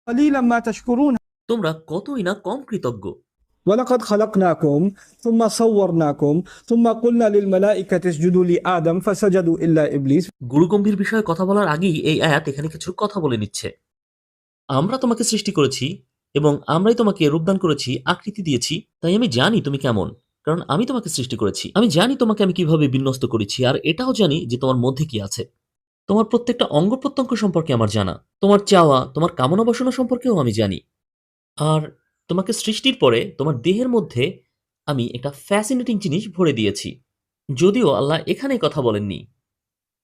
قليلا ما تشكرون তোমরা কতই না কম কৃতজ্ঞ। ولقد خلقناكم ثم صورناكم ثم قلنا للملائكة اسجدوا لآدم فسجدوا إلا إبليس গুরুগম্ভীর বিষয়ে কথা বলার আগেই এই আয়াত এখানে কিছু কথা বলে নিচ্ছে। আমরা তোমাকে সৃষ্টি করেছি এবং আমরাই তোমাকে রূপদান করেছি, আকৃতি দিয়েছি, তাই আমি জানি তুমি কেমন। কারণ আমি তোমাকে সৃষ্টি করেছি, আমি জানি তোমাকে আমি কিভাবে বিন্যস্ত করেছি, আর এটাও জানি যে তোমার মধ্যে কি আছে। তোমার প্রত্যেকটা অঙ্গ প্রত্যঙ্গ সম্পর্কে আমার জানা, তোমার চাওয়া, তোমার কামনা বাসনা সম্পর্কেও আমি জানি। আর তোমাকে সৃষ্টির পরে তোমার দেহের মধ্যে আমি একটা ফ্যাসিনেটিং জিনিস ভরে দিয়েছি। যদিও আল্লাহ এখানে কথা বলেননি,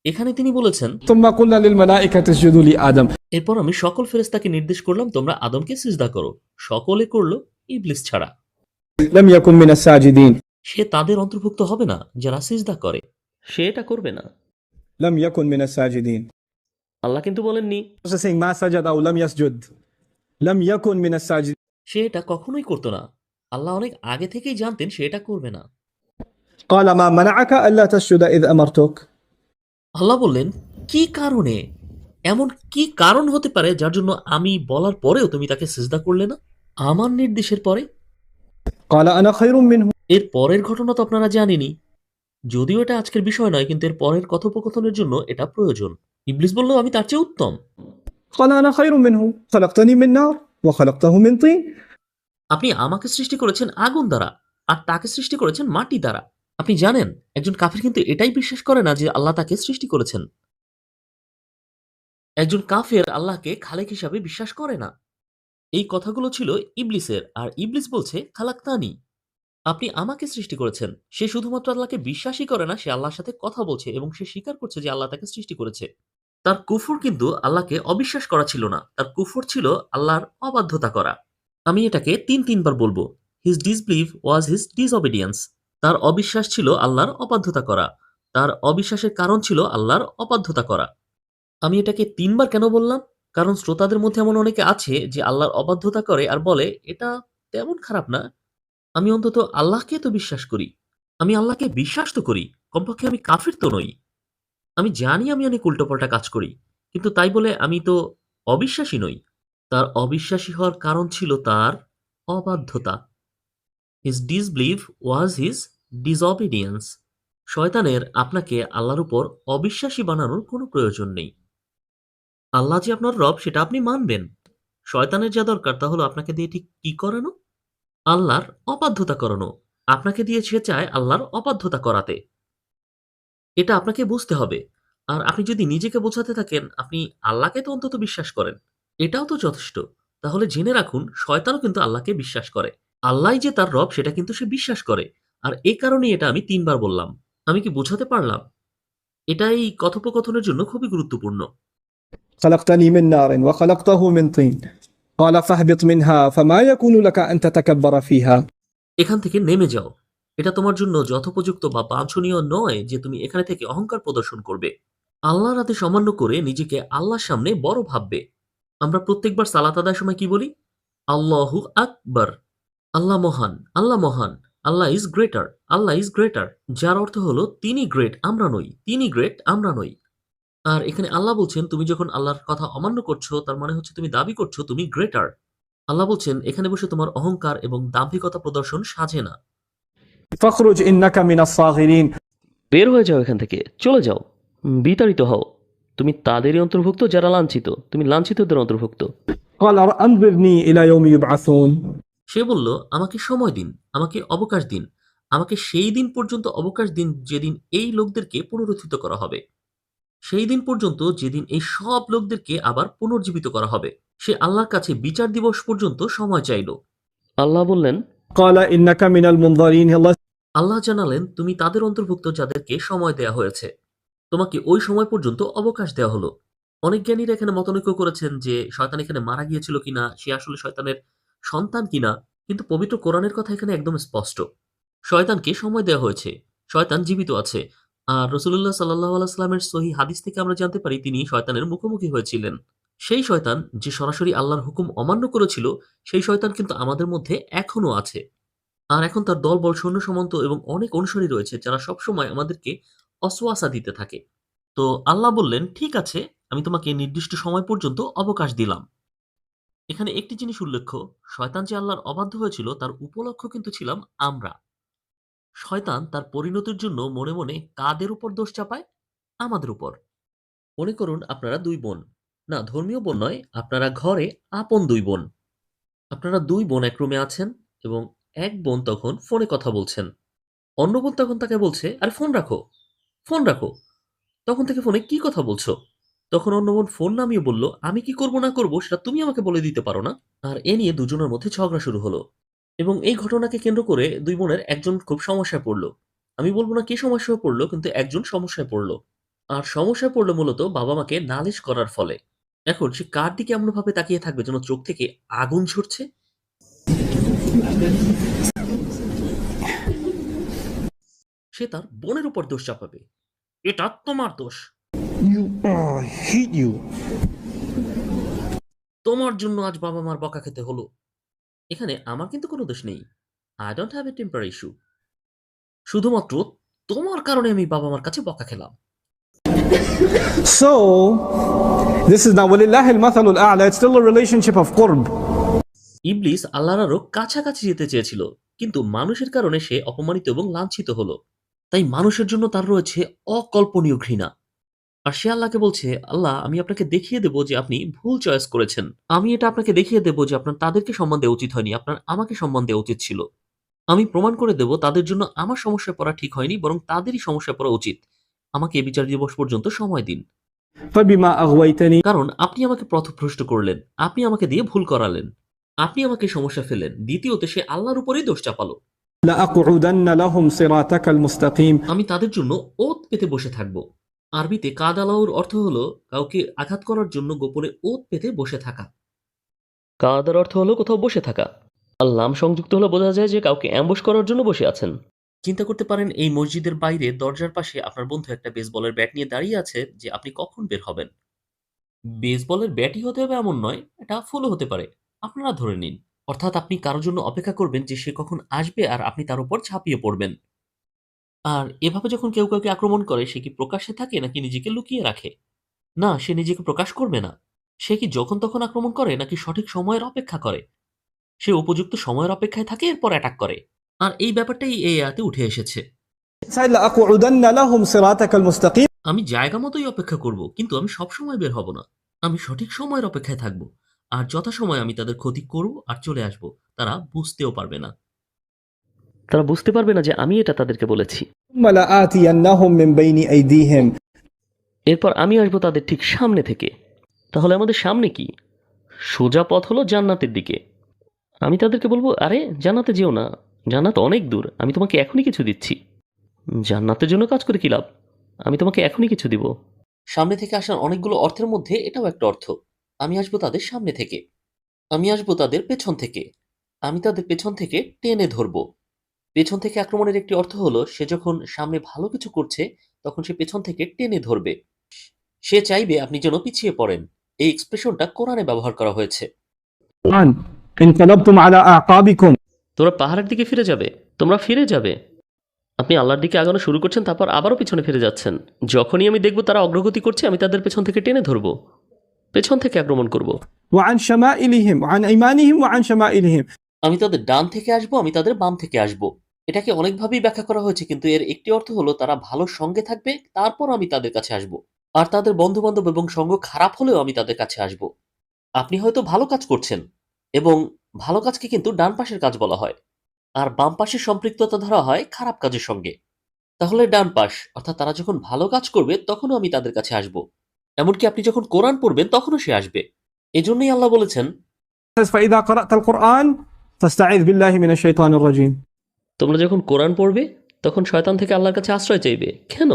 এখানে তিনি বলেছেন, ثم قلنا للملائكة اسجدوا لآدم এরপর আমি সকল ফেরেশতাকে নির্দেশ করলাম তোমরা আদমকে সিজদা করো। সকলে করলো, ইবলিস ছাড়া। لم يكن من الساجدين সে তাদের অন্তর্ভুক্ত হবে না যারা সিজদা করে, সে এটা করবে না। لم يكن من الساجدين আল্লাহ কিন্তু বলেননি Also saying ما سجد أو لم يسجد لم يكن من الساجدين সে এটা কখনোই করতো না। আল্লাহ অনেক আগে থেকেই জানতেন সে এটা করবে না। قال ما منعك ألا تسجد إذ أمرتك আল্লাহ বললেন, কি কারণে, এমন কি কারণ হতে পারে যার জন্য আমি বলার পরেও তুমি তাকে সিজদা করলে না আমার নির্দেশের পরে? قال أنا خير منه এর পরের ঘটনা তো আপনারা জানেনই। যদিও এটা আজকের বিষয় নয়, কিন্তু এর পরের কথোপকথনের জন্য এটা প্রয়োজন। ইবলিস বলল, আমি তার চেয়ে উত্তম। قال أنا خير منه خلقتني من نار وخلقته من طين আপনি আমাকে সৃষ্টি করেছেন আগুন দ্বারা, আর তাকে সৃষ্টি করেছেন মাটি দ্বারা। আপনি জানেন একজন কাফির কিন্তু এটাই বিশ্বাস করে না যে আল্লাহ তাকে সৃষ্টি করেছেন। একজন কাফের আল্লাহকে খালেক হিসাবে বিশ্বাস করে না। এই কথাগুলো ছিল ইবলিসের, আর ইবলিস বলছে খালাক্তানি, আপনি আমাকে সৃষ্টি করেছেন। সে শুধুমাত্র আল্লাহকে বিশ্বাসই করে না, সে আল্লাহর সাথে কথা বলছে এবং সে স্বীকার করছে যে আল্লাহ তাকে সৃষ্টি করেছে। তার কুফর কিন্তু আল্লাহকে অবিশ্বাস করা ছিল না, তার কুফর ছিল আল্লাহর অবাধ্যতা করা। আমি এটাকে তিনবার বলবো। His disbelieve was his disobedience. তার অবিশ্বাস ছিল আল্লাহর অবাধ্যতা করা, তার অবিশ্বাসের কারণ ছিল আল্লাহর অবাধ্যতা করা। আমি এটাকে তিনবার কেন বললাম? কারণ শ্রোতাদের মধ্যে এমন অনেকে আছে যে আল্লাহর অবাধ্যতা করে আর বলে এটা তেমন খারাপ না, আমি অন্তত আল্লাহকে তো বিশ্বাস করি, আমি আল্লাহকে বিশ্বাস তো করি, কমপক্ষে আমি কাফির তো নই। আমি জানি আমি অনেক উল্টোপাল্টা কাজ করি, কিন্তু তাই বলে আমি তো অবিশ্বাসী নই। তার অবিশ্বাসী হওয়ার কারণ ছিল তার অবাধ্যতা। His disbelieve was his disobedience. শয়তানের আপনাকে আল্লাহর উপর অবিশ্বাসী বানানোর কোনো প্রয়োজন নেই। আল্লাহ যে আপনার রব সেটা আপনি মানবেন। শয়তানের যা দরকার তা হলো আপনাকে দিয়ে ঠিক কি করানো? আল্লাহর অবাধ্যতা করানো। আপনাকে দিয়ে সে চায় আল্লাহর অবাধ্যতা করাতে। এটা আপনাকে বুঝতে হবে। আর আপনি যদি নিজেকে বোঝাতে থাকেন আপনি আল্লাহকে তো অন্তত বিশ্বাস করেন, এটাও তো যথেষ্ট। তাহলে জেনে রাখুন শয়তানও কিন্তু আল্লাহকে বিশ্বাস করে। আল্লাহই যে তার রব সেটা কিন্তু সে বিশ্বাস করে। আর এ কারণেই এটা আমি ৩ বার বললাম। আমি কি বোঝাতে পারলাম? এটা এই কথোপকথনের জন্য খুবই গুরুত্বপূর্ণ। خلقتني من نار وخلقته من طين قال فاهبط منها فما يكون لك أن تتكبر فيها এখান থেকে নেমে যাও। এটা তোমার জন্য যথোপযুক্ত বা বাঞ্ছনীয় নয় যে তুমি এখানে থেকে অহংকার প্রদর্শন করবে। আল্লাহর আদেশ অমান্য করে নিজেকে আল্লাহর সামনে বড় ভাববে। আমরা প্রত্যেকবার সালাত আদায়ের সময় কি বলি? আল্লাহু আকবার। আল্লাহ মহান, আল্লাহ মহান, Allah is greater, Allah is greater. যার অর্থ হলো তিনি গ্রেট আমরা নই, তিনি গ্রেট আমরা নই। আর এখানে আল্লাহ বলছেন তুমি যখন আল্লাহর কথা অমান্য করছো তার মানে হচ্ছে তুমি দাবি করছো তুমি গ্রেটার। আল্লাহ বলছেন এখানে বসে তোমার অহংকার এবং দাম্ভিকতা প্রদর্শন সাজে না। فاخرج إنك من الصاغرين বের হয়ে যাও এখান থেকে, চলে যাও, বিতাড়িত হও। তুমি তাদেরই অন্তর্ভুক্ত যারা লাঞ্ছিত, তুমি লাঞ্ছিতদের অন্তর্ভুক্ত। قال أنظرني إلى يوم يبعثون সে বলল, আমাকে সময় দিন, আমাকে অবকাশ দিন, আমাকে সেই দিন পর্যন্ত অবকাশ দিন যেদিন এই লোকদেরকে পুনরুত্থিত করা হবে, সেই দিন পর্যন্ত যেদিন এই সব লোকদেরকে আবার পুনর্জীবিত করা হবে। সে আল্লাহর কাছে বিচার দিবস পর্যন্ত সময় চাইল। আল্লাহ বললেন, قال إنك من المنظرين الله আল্লাহ জানালেন তুমি তাদের অন্তর্ভুক্ত যাদেরকে সময় দেয়া হয়েছে, তোমাকে ওই সময় পর্যন্ত অবকাশ দেওয়া হলো। অনেক জ্ঞানীরা এখানে মতানৈক্য করেছেন যে শয়তান এখানে মারা গিয়েছিল কিনা, সে আসলে শয়তানের সন্তান কিনা, কিন্তু পবিত্র কোরআনের কথা এখানে একদম স্পষ্ট। শয়তানকে সময় দেওয়া হয়েছে, শয়তান জীবিত আছে। আর রসুল্লাহ সাল্লাহ আলাইস্লামের সহি হাদিস থেকে আমরা জানতে পারি তিনি শয়তানের মুখোমুখি হয়েছিলেন। সেই শয়তান যে সরাসরি আল্লাহর হুকুম অমান্য করেছিল, সেই শয়তান কিন্তু আমাদের মধ্যে এখনো আছে। আর এখন তার দলবল সৈন্য সামন্ত এবং অনেক অনুসারী রয়েছে যারা সবসময় আমাদেরকে অসওয়াসা দিতে থাকে। তো আল্লাহ বললেন, ঠিক আছে, আমি তোমাকে নির্দিষ্ট সময় পর্যন্ত অবকাশ দিলাম। এখানে একটি জিনিস উল্লেখ্য, শয়তান যে আল্লাহর অবাধ্য হয়েছিল তার উপলক্ষ কিন্তু ছিলাম আমরা। শয়তান তার পরিণতির জন্য মনে মনে কাদের উপর দোষ চাপায়? আমাদের উপর। মনে করুন আপনারা ২ বোন। না, ধর্মীয় বোন নয়, আপনারা ঘরে আপন ২ বোন। আপনারা ২ বোন এক রুমে আছেন এবং এক বোন তখন ফোনে কথা বলছেন। অন্য বোন তখন তাকে বলছে, "আরে ফোন রাখো, ফোন রাখো। তখন থেকে ফোনে কি কথা বলছো?" তখন অন্য বোন ফোন নামিয়ে বলল, "আমি কি করব না করব সেটা তুমি আমাকে বলে দিতে পারো না?" আর এ নিয়ে দুজনের মধ্যে ঝগড়া শুরু হলো। এবং এই ঘটনাকে কেন্দ্র করে ২ বোনের একজন খুব সমস্যায় পড়ল। আমি বলব না কে সমস্যায় পড়ল, কিন্তু একজন সমস্যায় পড়ল। আর সমস্যায় পড়ল মূলত বাবা-মাকে নালিশ করার ফলে। এখন সে কার দিকে এমনভাবে তাকিয়ে থাকবে যেন চোখ থেকে আগুন ঝরছে? সে তার বোনের উপর দোষ চাপাবে। "এটা তোমার দোষ। I hate you. তোমার জন্য আজ বাবা-মার বকা খেতে হলো।" এখানে আমার কিন্তু কোনো দোষ নেই। I don't have a temper issue. শুধুমাত্র তোমার কারণে আমি বাবা-মার কাছে বকা খেলাম। So, this is now وَلِلَّهِ الْمَثَلُ الْأَعْلَى. It's still a relationship of qurb. ইবলিস আল্লাহর আরো কাছাকাছি যেতে চেয়েছিল, কিন্তু মানুষের কারণে সে অপমানিত এবং লাঞ্ছিত হলো। তাই মানুষের জন্য তার রয়েছে অকল্পনীয় ঘৃণা। আর সে আল্লাহকে বলছে, "আল্লাহ, আমি আপনাকে দেখিয়ে দেব যে আপনি ভুল চয়েস করেছেন। আমি এটা আপনাকে দেখিয়ে দেব যে আপনার তাদেরকে সম্মান দেওয়া উচিত হয়নি, আপনার আমাকে সম্মান দেওয়া উচিত ছিল। আমি প্রমাণ করে দেব তাদের জন্য আমার সমস্যায় পড়া ঠিক হয়নি, বরং তাদেরই সমস্যায় পড়া উচিত। আমাকে এ বিচার দিবস পর্যন্ত সময় দিন। فَبِمَا أَغْوَيْتَنِي কারণ আপনি আমাকে পথভ্রষ্ট করলেন, আপনি আমাকে দিয়ে ভুল করালেন, আপনি আমাকে সমস্যা ফেললেন।" দ্বিতীয়ত সে আল্লাহর উপরেই দোষ চাপালো। لَأَقْعُدَنَّ لَهُمْ صِرَاطَكَ الْمُسْتَقِيمَ. আমি তাদের জন্য ওঁত পেতে বসে থাকব। আরবিতে কাদালাউর অর্থ হলো কাউকে আঘাত করার জন্য গোপনে ওঁত পেতে বসে থাকা। কাদার অর্থ হলো কোথাও বসে থাকা। আর লাম সংযুক্ত হলে বোঝা যায় যে কাউকে অ্যাম্বুশ করার জন্য বসে আছেন। চিন্তা করতে পারেন এই মসজিদের বাইরে দরজার পাশে আপনার বন্ধু একটা বেসবলের ব্যাট নিয়ে দাঁড়িয়ে আছে যে আপনি কখন বের হবেন। বেসবলের ব্যাটই হতে হবে এমন নয়, এটা ফুলও হতে পারে। আপনারা ধরে নিন। অর্থাৎ আপনি কারো জন্য অপেক্ষা করবেন যে সে কখন আসবে আর আপনি তার উপর ঝাঁপিয়ে পড়বেন। আর এভাবে যখন কেউ কাউকে আক্রমণ করে সে কি প্রকাশ্যে থাকে নাকি নিজেকে লুকিয়ে রাখে? না, সে নিজেকে প্রকাশ করবে না। সে কি যখন তখন আক্রমণ করে নাকি সঠিক সময়ের অপেক্ষা করে? সে উপযুক্ত সময়ের অপেক্ষায় থাকে এরপর অ্যাটাক করে। আর এই ব্যাপারটাই এই আয়াতে উঠে এসেছে। لَأَقْعُدَنَّ لَهُمْ صِرَاطَكَ الْمُسْتَقِيمَ. আমি জায়গা মতোই অপেক্ষা করব, কিন্তু আমি সবসময় বের হব না। আমি সঠিক সময়ের অপেক্ষায় থাকব। আর যথাসময়ে আমি তাদের ক্ষতি করব আর চলে আসব। তারা বুঝতেও পারবে না। তারা বুঝতে পারবে না যে আমি এটা তাদেরকে বলেছি। ثُمَّ لَآتِيَنَّهُم مِّن بَيْنِ أَيْدِيهِمْ. এরপর আমি আসবো তাদের ঠিক সামনে থেকে। তাহলে আমাদের সামনে কি? সোজা পথ হলো জান্নাতের দিকে। আমি তাদেরকে বলবো, "আরে জান্নাতে যেও না। জান্নাত অনেক দূর। আমি তোমাকে এখনই কিছু দিচ্ছি।" জান্নাতের জন্য কাজ করে কি লাভ? আমি তোমাকে এখনই কিছু দিব। সামনে থেকে আসার অনেকগুলো অর্থের মধ্যে এটাও একটা অর্থ। আমি আসবো তাদের সামনে থেকে। আমি আসবো তাদের পেছন থেকে। আমি তাদের পেছন থেকে টেনে ধরবো। পেছন থেকে আক্রমণের একটি অর্থ হলো সে যখন সামনে ভালো কিছু করছে তখন সে পেছন থেকে টেনে ধরবে। সে চাইবে আপনি যেন পিছিয়ে পড়েন। এই এক্সপ্রেশনটা কোরআনে ব্যবহার করা হয়েছে। انقلبتم على أعقابكم. তোমরা পাহাড়ের দিকে ফিরে যাবে। তোমরা ফিরে যাবে। আপনি আল্লাহর দিকে আগানো শুরু করছেন, তারপর আবারও পিছনে ফিরে যাচ্ছেন। যখনই আমি দেখব তারা অগ্রগতি করছে, আমি তাদের পেছন থেকে টেনে ধরব। পেছন থেকে আক্রমণ করব। وعن شمائلهم وعن أيمانهم وعن شمائلهم. আমি তাদের ডান থেকে আসব, আমি তাদের বাম থেকে আসব। এটাকে অনেকভাবেই ব্যাখ্যা করা হয়েছে, কিন্তু এর একটি অর্থ হলো তারা ভালো সঙ্গে থাকবে, তারপর আমি তাদের কাছে আসব। আর তাদের বন্ধু-বান্ধব এবং সঙ্গ খারাপ হলেও আমি তাদের কাছে আসব। আপনি হয়তো ভালো কাজ করছেন এবং ভালো কাজকে কিন্তু ডান পাশের কাজ বলা হয়। আর বাম পাশের সম্পৃক্ততা ধরা হয় খারাপ কাজের সঙ্গে। তাহলে ডান পাশ অর্থাৎ তারা যখন ভালো কাজ করবে তখনও আমি তাদের কাছে আসব। এমনকি আপনি যখন কোরআন পড়বেন তখনও সে আসবে। এজন্যই আল্লাহ বলেছেন, فإذا قرأت القرآن فاستعذ بالله من الشيطان الرجيم. তোমরা যখন কোরআন পড়বে তখন শয়তান থেকে আল্লাহর কাছে আশ্রয় চাইবে। কেন?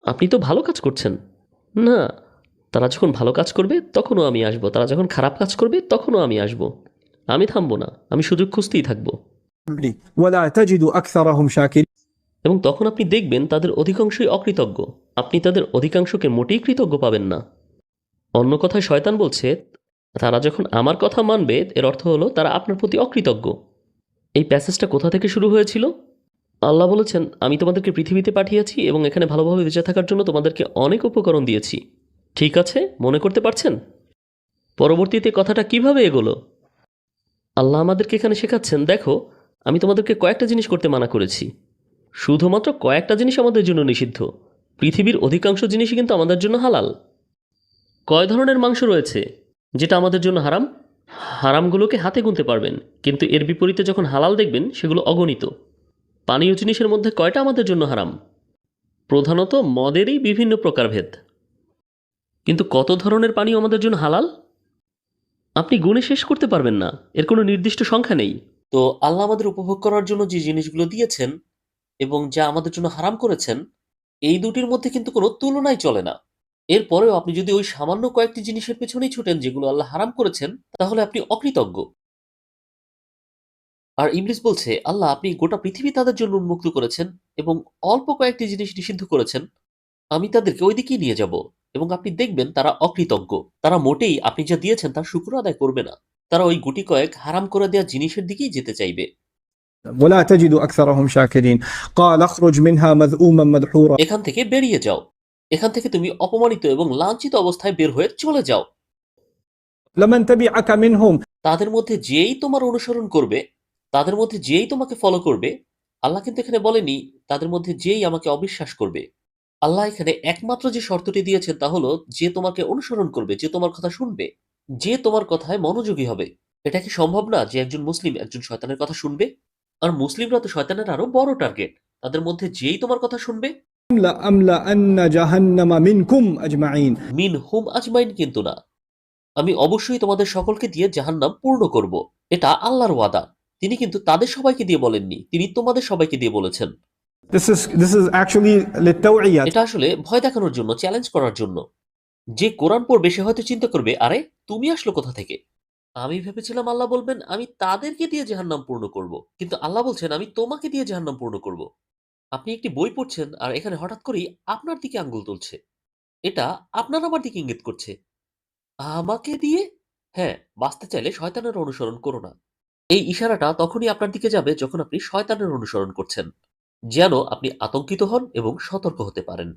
আপনি তো ভালো কাজ করছেন। না, তারা যখন ভালো কাজ করবে তখনও আমি আসব। তারা যখন খারাপ কাজ করবে তখনও আমি আসব। আমি থামবো না। আমি সুযোগ খুঁজতেই থাকবো। ولا تجد أكثرهم شاكرين. এবং তখন আপনি দেখবেন তাদের অধিকাংশই অকৃতজ্ঞ। আপনি তাদের অধিকাংশকে মোটেই কৃতজ্ঞ পাবেন না। অন্য কথায় শয়তান বলছে, তারা যখন আমার কথা মানবে এর অর্থ হলো তারা আপনার প্রতি অকৃতজ্ঞ। এই প্যাসেজটা কোথা থেকে শুরু হয়েছিল? আল্লাহ বলেছেন, আমি তোমাদেরকে পৃথিবীতে পাঠিয়েছি এবং এখানে ভালোভাবে বেঁচে থাকার জন্য তোমাদেরকে অনেক উপকরণ দিয়েছি। ঠিক আছে, মনে করতে পারছেন? পরবর্তীতে কথাটা কিভাবে এগোলো? আল্লাহ আমাদেরকে এখানে শেখাচ্ছেন, দেখো আমি তোমাদেরকে কয়েকটা জিনিস করতে মানা করেছি, শুধুমাত্র কয়েকটা জিনিস আমাদের জন্য নিষিদ্ধ, পৃথিবীর অধিকাংশ জিনিসই কিন্তু আমাদের জন্য হালাল। কয় ধরনের মাংস রয়েছে যেটা আমাদের জন্য হারাম? হারামগুলোকে হাতে গুনতে পারবেন, কিন্তু এর বিপরীতে যখন হালাল দেখবেন সেগুলো অগণিত। পানীয় জিনিসের মধ্যে কয়টা আমাদের জন্য হারাম? প্রধানত মদেরই বিভিন্ন প্রকারভেদ। কিন্তু কত ধরনের পানীয় আমাদের জন্য হালাল আপনি গুণে শেষ করতে পারবেন না, এর কোনো নির্দিষ্ট সংখ্যা নেই। তো আল্লাহ আমাদের উপভোগ করার জন্য যে জিনিসগুলো দিয়েছেন এবং যা আমাদের জন্য হারাম করেছেন, এই দুটির মধ্যে কিন্তু কোনো তুলনাই চলে না। এরপরেও আপনি যদি ওই সামান্য কয়েকটি জিনিসের পেছনেই ছুটেন যেগুলো আল্লাহ হারাম করেছেন, তাহলে আপনি অকৃতজ্ঞ। আর ইবলিস বলছে, আল্লাহ আপনি গোটা পৃথিবী তাদের জন্য উন্মুক্ত করেছেন এবং অল্প কয়েকটি জিনিস নিষিদ্ধ করেছেন, আমি তাদেরকে ওই দিকেই নিয়ে যাব এবং আপনি দেখবেন তারা অকৃতজ্ঞ। তারা মোটেই আপনি যা দিয়েছেন তার শুকর আদায় করবে না। তারা ওই গুটি কয়েক হারাম করে দেওয়া জিনিসের দিকেই যেতে চাইবে। ولا تجد أكثرهم شاكرين قال اخرج منها مذءوما مدحورا এখান থেকে বেরিয়ে যাও, এখান থেকে তুমি অপমানিত এবং লাঞ্ছিত অবস্থায় বের হয়ে চলে যাও। لمن تبعك منهم তাদের মধ্যে যেই তোমার অনুসরণ করবে, তাদের মধ্যে যেই তোমাকে ফলো করবে, আল্লাহ কিন্তু এখানে বলেনি তাদের মধ্যে যেই আমাকে অবিশ্বাস করবে। আল্লাহ এখানে একমাত্র যে শর্তটি দিয়েছেন তা হলো যে তোমাকে অনুসরণ করবে, যে তোমার কথা শুনবে, যে তোমার কথায় মনোযোগী হবে। এটা কি সম্ভব না যে একজন মুসলিম একজন শয়তানের কথা শুনবে? আর মুসলিমরা তো শয়তানের আরো বড় টার্গেট। তাদের মধ্যে যেই তোমার কথা শুনবে, لأملأن جهنم منكم أجمعين মিন হুম আজমাইন কিন্তু না, আমি অবশ্যই তোমাদের সকলকে দিয়ে জাহান্নাম পূর্ণ করব। এটা আল্লাহর ওয়াদা। তিনি কিন্তু তাদের সবাইকে দিয়ে বলেননি, তিনি তোমাদের সবাইকে দিয়ে বলেছেন। This is actually للتوعية এটা আসলে ভয় দেখানোর জন্য, চ্যালেঞ্জ করার জন্য। যে কোরআন পড়বে সে হয়তো চিন্তা করবে, আরে তুমি আসলো কোথা থেকে? আমি ভেবেছিলাম আল্লাহ বলবেন আমি তাদেরকে দিয়ে জাহান্নাম পূর্ণ করব, কিন্তু আল্লাহ বলছেন আমি তোমাকে দিয়ে জাহান্নাম পূর্ণ করব। আপনি একটি বই পড়ছেন আর এখানে হঠাৎ করেই আপনার দিকে আঙ্গুল তুলছে। এটা আপনার আমার দিকে ইঙ্গিত করছে। আমাকে দিয়ে? হ্যাঁ, বাঁচতে চাইলে শয়তানের অনুসরণ করো না। এই ইশারাটা তখনই আপনার দিকে যাবে যখন আপনি শয়তানের অনুসরণ করছেন, যেন আপনি আতঙ্কিত হন এবং সতর্ক হতে পারেন।